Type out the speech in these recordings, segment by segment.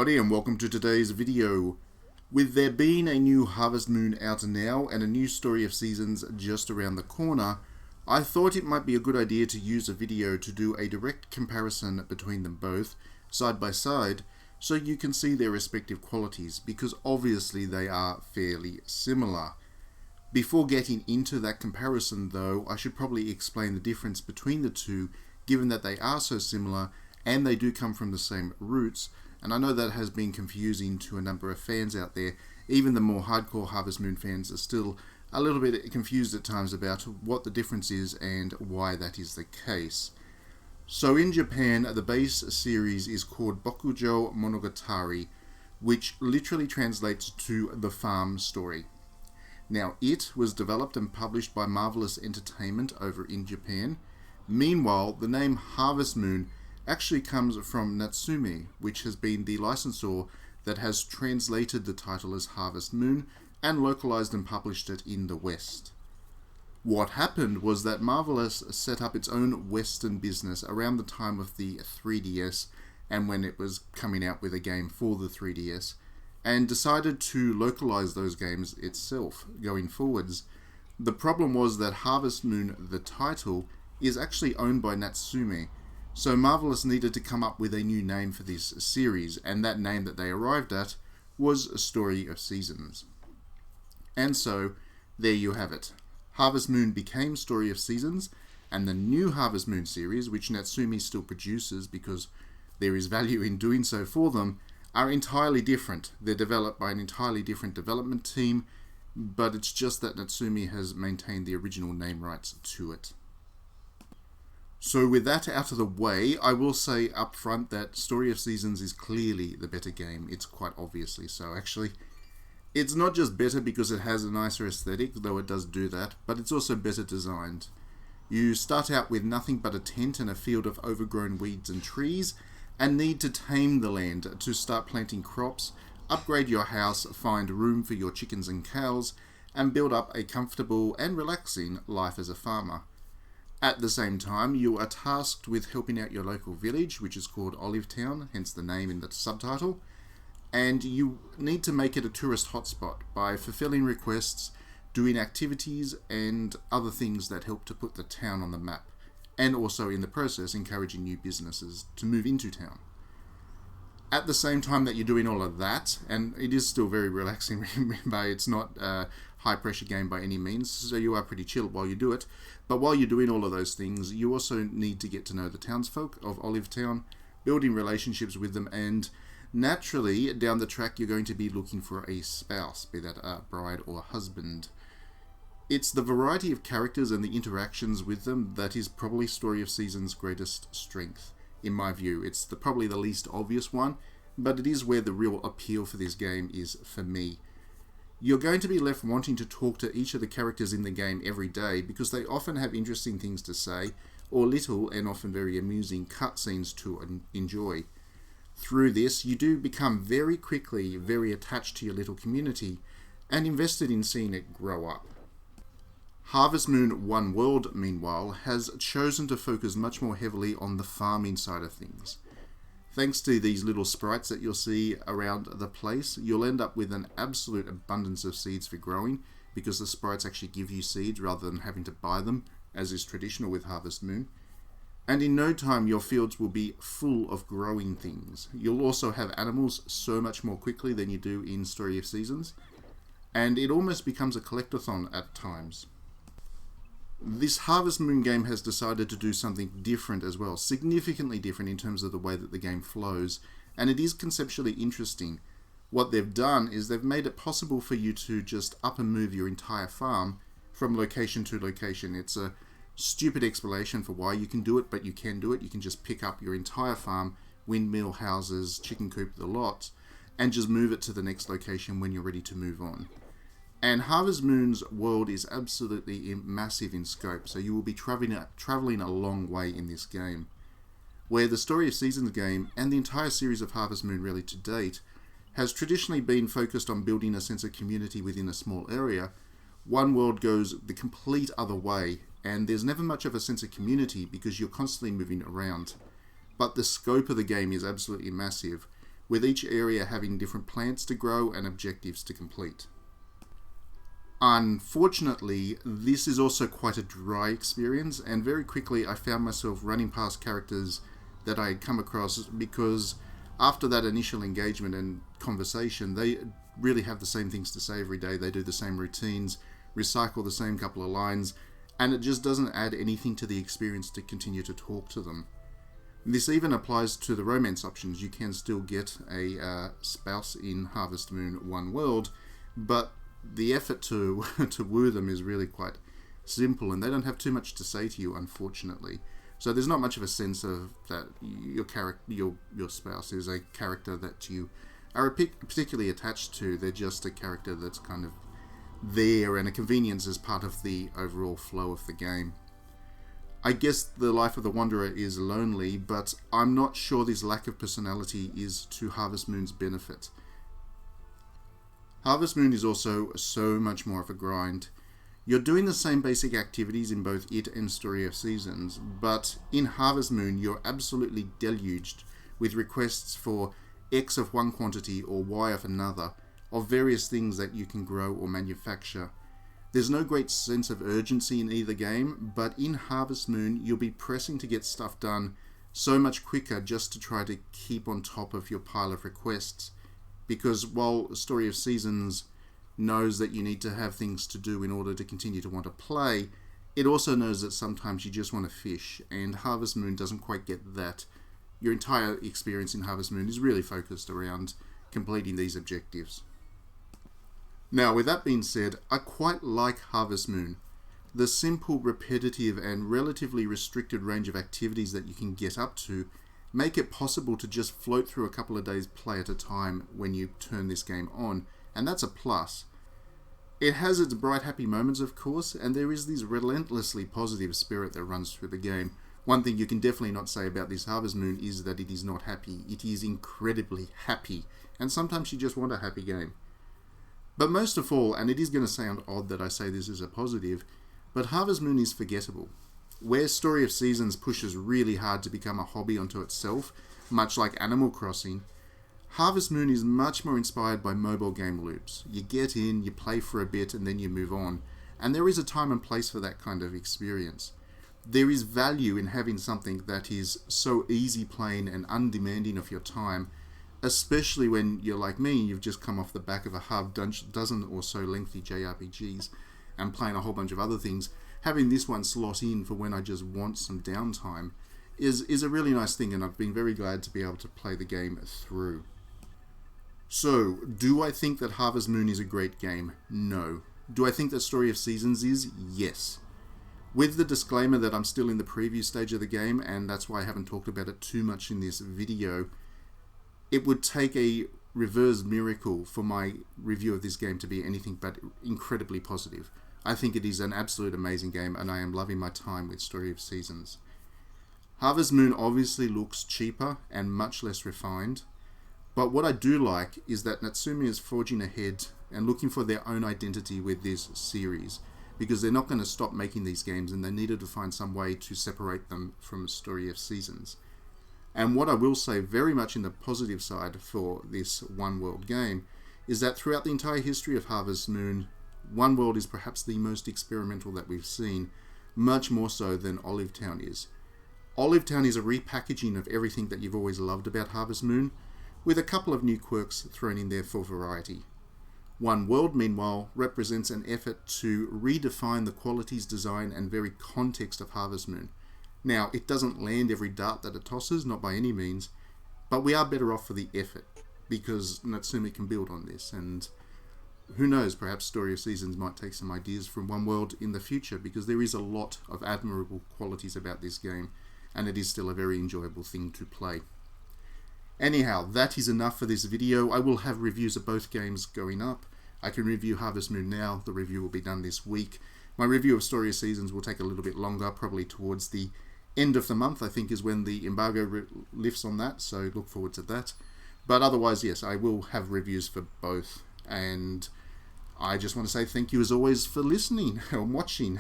everybody, and welcome to today's video. With there being a new Harvest Moon out now and a new Story of Seasons just around the corner, I thought it might be a good idea to use a video to do a direct comparison between them both, side by side, so you can see their respective qualities, because obviously they are fairly similar. Before getting into that comparison though, I should probably explain the difference between the two, given that they are so similar and they do come from the same roots, and I know that has been confusing to a number of fans out there. Even the more hardcore Harvest Moon fans are still a little bit confused at times about what the difference is and why that is the case. So in Japan, the base series is called Bokujo Monogatari, which literally translates to the farm story. Now, it was developed and published by Marvelous Entertainment over in Japan. Meanwhile, the name Harvest Moon actually comes from Natsume, which has been the licensor that has translated the title as Harvest Moon and localized and published it in the West. What happened was that Marvelous set up its own Western business around the time of the 3DS and when it was coming out with a game for the 3DS, and decided to localize those games itself going forwards. The problem was that Harvest Moon, the title, is actually owned by Natsume, so Marvelous needed to come up with a new name for this series, and that name that they arrived at was A Story of Seasons. And so, there you have it. Harvest Moon became Story of Seasons, and the new Harvest Moon series, which Natsume still produces because there is value in doing so for them, are entirely different. They're developed by an entirely different development team, but it's just that Natsume has maintained the original name rights to it. So with that out of the way, I will say up front that Story of Seasons is clearly the better game. It's quite obviously so. Actually, it's not just better because it has a nicer aesthetic, though it does do that, but it's also better designed. You start out with nothing but a tent and a field of overgrown weeds and trees, and need to tame the land to start planting crops, upgrade your house, find room for your chickens and cows, and build up a comfortable and relaxing life as a farmer. At the same time, you are tasked with helping out your local village, which is called Olive Town, hence the name in the subtitle, and you need to make it a tourist hotspot by fulfilling requests, doing activities, and other things that help to put the town on the map, and also in the process encouraging new businesses to move into town. At the same time that you're doing all of that, and it is still very relaxing, remember, it's not a high pressure game by any means, so you are pretty chill while you do it, but while you're doing all of those things, you also need to get to know the townsfolk of Olive Town, building relationships with them, and naturally, down the track, you're going to be looking for a spouse, be that a bride or husband. It's the variety of characters and the interactions with them that is probably Story of Seasons' greatest strength. In my view, it's probably the least obvious one, but it is where the real appeal for this game is for me. You're going to be left wanting to talk to each of the characters in the game every day because they often have interesting things to say, or little and often very amusing cutscenes to enjoy. Through this, you do become very quickly very attached to your little community and invested in seeing it grow up. Harvest Moon One World, meanwhile, has chosen to focus much more heavily on the farming side of things. Thanks to these little sprites that you'll see around the place, you'll end up with an absolute abundance of seeds for growing, because the sprites actually give you seeds rather than having to buy them, as is traditional with Harvest Moon. And in no time, your fields will be full of growing things. You'll also have animals so much more quickly than you do in Story of Seasons, and it almost becomes a collectathon at times. This Harvest Moon game has decided to do something different as well, significantly different in terms of the way that the game flows, and it is conceptually interesting. What they've done is they've made it possible for you to just up and move your entire farm from location to location. It's a stupid explanation for why you can do it, but you can do it. You can just pick up your entire farm, windmill, houses, chicken coop, the lot, and just move it to the next location when you're ready to move on. And Harvest Moon's world is absolutely massive in scope, so you will be traveling a long way in this game. Where the Story of Seasons game, and the entire series of Harvest Moon really to date, has traditionally been focused on building a sense of community within a small area, One World goes the complete other way, and there's never much of a sense of community because you're constantly moving around. But the scope of the game is absolutely massive, with each area having different plants to grow and objectives to complete. Unfortunately, this is also quite a dry experience, and very quickly I found myself running past characters that I had come across because after that initial engagement and conversation, they really have the same things to say every day. They do the same routines, recycle the same couple of lines, and it just doesn't add anything to the experience to continue to talk to them. This even applies to the romance options. You can still get a spouse in Harvest Moon One World, but the effort to woo them is really quite simple, and they don't have too much to say to you, unfortunately. So there's not much of a sense of that your spouse is a character that you are particularly attached to. They're just a character that's kind of there and a convenience as part of the overall flow of the game. I guess the life of the Wanderer is lonely, but I'm not sure this lack of personality is to Harvest Moon's benefit. Harvest Moon is also so much more of a grind. You're doing the same basic activities in both it and Story of Seasons, but in Harvest Moon you're absolutely deluged with requests for X of one quantity or Y of another, of various things that you can grow or manufacture. There's no great sense of urgency in either game, but in Harvest Moon you'll be pressing to get stuff done so much quicker just to try to keep on top of your pile of requests. Because while Story of Seasons knows that you need to have things to do in order to continue to want to play, it also knows that sometimes you just want to fish, and Harvest Moon doesn't quite get that. Your entire experience in Harvest Moon is really focused around completing these objectives. Now, with that being said, I quite like Harvest Moon. The simple, repetitive, and relatively restricted range of activities that you can get up to make it possible to just float through a couple of days play at a time when you turn this game on, and that's a plus. It has its bright, happy moments, of course, and there is this relentlessly positive spirit that runs through the game. One thing you can definitely not say about this Harvest Moon is that it is not happy. It is incredibly happy, and sometimes you just want a happy game. But most of all, and it is going to sound odd that I say this as a positive, but Harvest Moon is forgettable. Where Story of Seasons pushes really hard to become a hobby unto itself, much like Animal Crossing, Harvest Moon is much more inspired by mobile game loops. You get in, you play for a bit, and then you move on. And there is a time and place for that kind of experience. There is value in having something that is so easy playing and undemanding of your time, especially when you're like me, you've just come off the back of a half dozen or so lengthy JRPGs and playing a whole bunch of other things. Having this one slot in for when I just want some downtime is a really nice thing, and I've been very glad to be able to play the game through. So, do I think that Harvest Moon is a great game? No. Do I think that Story of Seasons is? Yes. With the disclaimer that I'm still in the preview stage of the game, and that's why I haven't talked about it too much in this video, it would take a reverse miracle for my review of this game to be anything but incredibly positive. I think it is an absolute amazing game, and I am loving my time with Story of Seasons. Harvest Moon obviously looks cheaper and much less refined, but what I do like is that Natsume is forging ahead and looking for their own identity with this series, because they're not going to stop making these games, and they needed to find some way to separate them from Story of Seasons. And what I will say very much in the positive side for this One World game is that throughout the entire history of Harvest Moon, One World is perhaps the most experimental that we've seen, much more so than Olive Town is. Olive Town is a repackaging of everything that you've always loved about Harvest Moon, with a couple of new quirks thrown in there for variety. One World, meanwhile, represents an effort to redefine the qualities, design, and very context of Harvest Moon. Now, it doesn't land every dart that it tosses, not by any means, but we are better off for the effort, because Natsume can build on this, and who knows, perhaps Story of Seasons might take some ideas from One World in the future, because there is a lot of admirable qualities about this game, and it is still a very enjoyable thing to play. Anyhow, that is enough for this video. I will have reviews of both games going up. I can review Harvest Moon now. The review will be done this week. My review of Story of Seasons will take a little bit longer, probably towards the end of the month, I think, is when the embargo lifts on that, so look forward to that. But otherwise, yes, I will have reviews for both, and I just want to say thank you as always for listening and watching.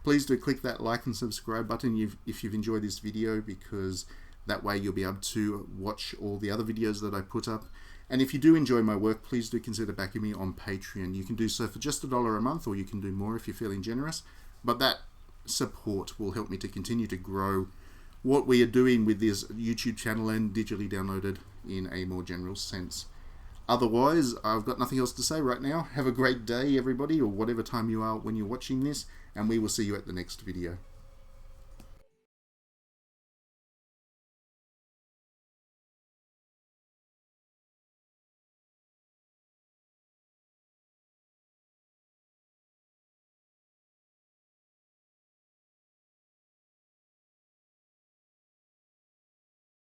Please do click that like and subscribe button if you've enjoyed this video, because That way you'll be able to watch all the other videos that I put up. And if you do enjoy my work, please do consider backing me on Patreon. You can do so for just $1 a month, or you can do more if you're feeling generous. But that support will help me to continue to grow what we are doing with this YouTube channel and digitally downloaded in a more general sense. Otherwise, I've got nothing else to say right now. Have a great day, everybody, or whatever time you are when you're watching this, and we will see you at the next video.